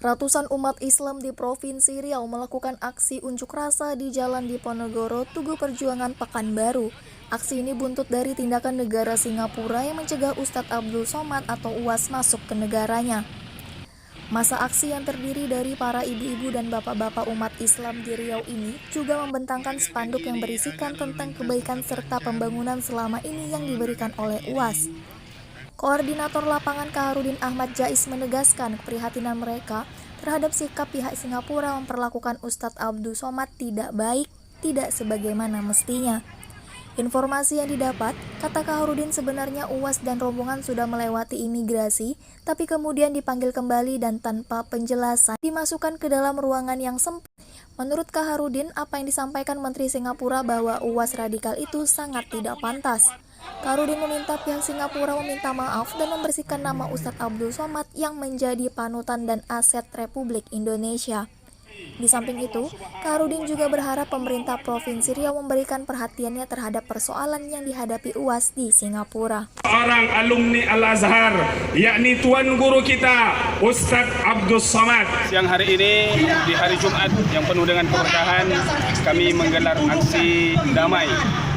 Ratusan umat Islam di Provinsi Riau melakukan aksi unjuk rasa di Jalan Diponegoro, Tugu Perjuangan, Pekanbaru. Aksi ini buntut dari tindakan negara Singapura yang mencegah Ustadz Abdul Somad atau UAS masuk ke negaranya. Masa aksi yang terdiri dari para ibu-ibu dan bapak-bapak umat Islam di Riau ini juga membentangkan spanduk yang berisikan tentang kebaikan serta pembangunan selama ini yang diberikan oleh UAS. Koordinator lapangan Kaharudin Ahmad Jais menegaskan keprihatinan mereka terhadap sikap pihak Singapura memperlakukan Ustadz Abdul Somad tidak baik, tidak sebagaimana mestinya. Informasi yang didapat, kata Kaharudin, sebenarnya UAS dan rombongan sudah melewati imigrasi, tapi kemudian dipanggil kembali dan tanpa penjelasan dimasukkan ke dalam ruangan yang sempit. Menurut Kaharudin, apa yang disampaikan Menteri Singapura bahwa UAS radikal itu sangat tidak pantas. Kaharudin meminta pihak Singapura meminta maaf dan membersihkan nama Ustadz Abdul Somad yang menjadi panutan dan aset Republik Indonesia. Di samping itu, Kaharudin juga berharap pemerintah Provinsi Riau memberikan perhatiannya terhadap persoalan yang dihadapi UAS di Singapura. Seorang alumni Al-Azhar, yakni Tuan Guru kita, Ustadz Abdul Somad. Siang hari ini, di hari Jumat yang penuh dengan keberkahan, kami menggelar aksi damai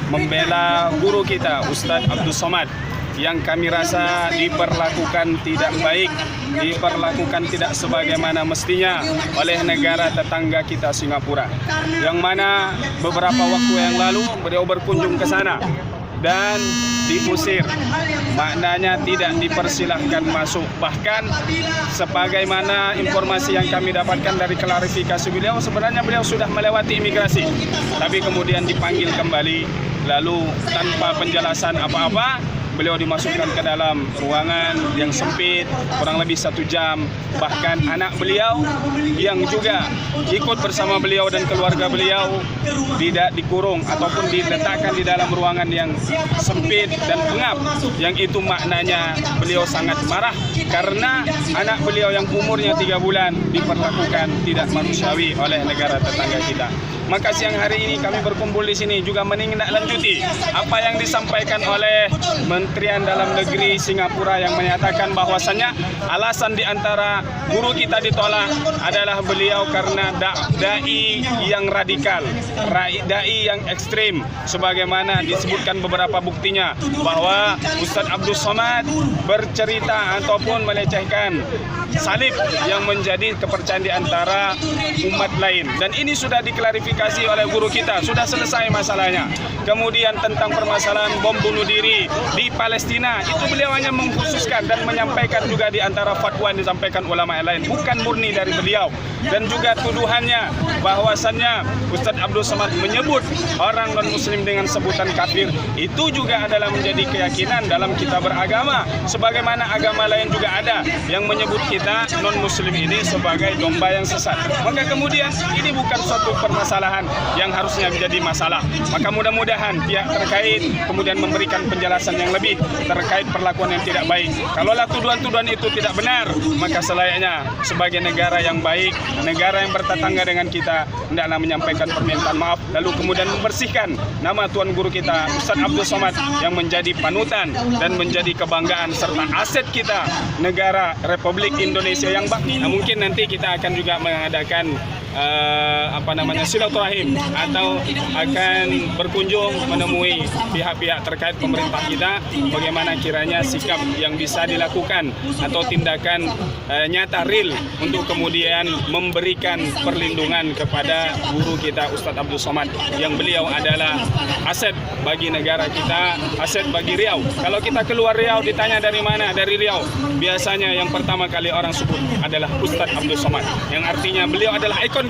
membela guru kita, Ustadz Abdul Somad, yang kami rasa diperlakukan tidak baik, diperlakukan tidak sebagaimana mestinya oleh negara tetangga kita Singapura. Yang mana beberapa waktu yang lalu beliau berkunjung ke sana dan diusir, maknanya tidak dipersilahkan masuk. Bahkan sebagaimana informasi yang kami dapatkan dari klarifikasi beliau, sebenarnya beliau sudah melewati imigrasi, tapi kemudian dipanggil kembali, lalu tanpa penjelasan apa-apa beliau dimasukkan ke dalam ruangan yang sempit kurang lebih 1 jam. Bahkan anak beliau yang juga ikut bersama beliau dan keluarga beliau tidak dikurung ataupun diletakkan di dalam ruangan yang sempit dan pengap. Yang itu maknanya beliau sangat marah karena anak beliau yang umurnya 3 bulan diperlakukan tidak manusiawi oleh negara tetangga kita. Maka siang hari ini kami berkumpul di sini juga menindaklanjuti apa yang disampaikan oleh Kementerian Dalam Negeri Singapura yang menyatakan bahwasannya alasan di antara guru kita ditolak adalah beliau karena dai yang radikal, dai yang ekstrim, sebagaimana disebutkan beberapa buktinya bahwa Ustadz Abdul Somad bercerita ataupun melecehkan salib yang menjadi kepercayaan di antara umat lain, dan ini sudah diklarifikasi oleh guru kita, sudah selesai masalahnya. Kemudian tentang permasalahan bom bunuh diri di Palestina, itu beliau hanya mengkhususkan dan menyampaikan juga di antara fatwa yang disampaikan ulama yang lain, bukan murni dari beliau. Dan juga tuduhannya bahwasannya Ustadz Abdul Somad menyebut orang non-muslim dengan sebutan kafir, itu juga adalah menjadi keyakinan dalam kita beragama, sebagaimana agama lain juga ada yang menyebut kita non-muslim ini sebagai domba yang sesat. Maka kemudian ini bukan suatu permasalahan yang harusnya menjadi masalah. Maka mudah-mudahan pihak terkait kemudian memberikan penjelasan yang lebih terkait perlakuan yang tidak baik. Kalaulah tuduhan-tuduhan itu tidak benar, maka selayaknya sebagai negara yang baik, negara yang bertetangga dengan kita, hendaklah menyampaikan permintaan maaf, lalu kemudian membersihkan nama Tuan Guru kita, Ustadz Abdul Somad, yang menjadi panutan dan menjadi kebanggaan serta aset kita, negara Republik Indonesia yang bakti. Nah, mungkin nanti kita akan juga mengadakan silaturahim atau akan berkunjung menemui pihak-pihak terkait pemerintah kita, bagaimana kiranya sikap yang bisa dilakukan atau tindakan nyata real untuk kemudian memberikan perlindungan kepada guru kita Ustadz Abdul Somad, yang beliau adalah aset bagi negara kita, aset bagi Riau. Kalau kita keluar Riau ditanya dari mana, dari Riau, biasanya yang pertama kali orang sebut adalah Ustadz Abdul Somad, yang artinya beliau adalah ikon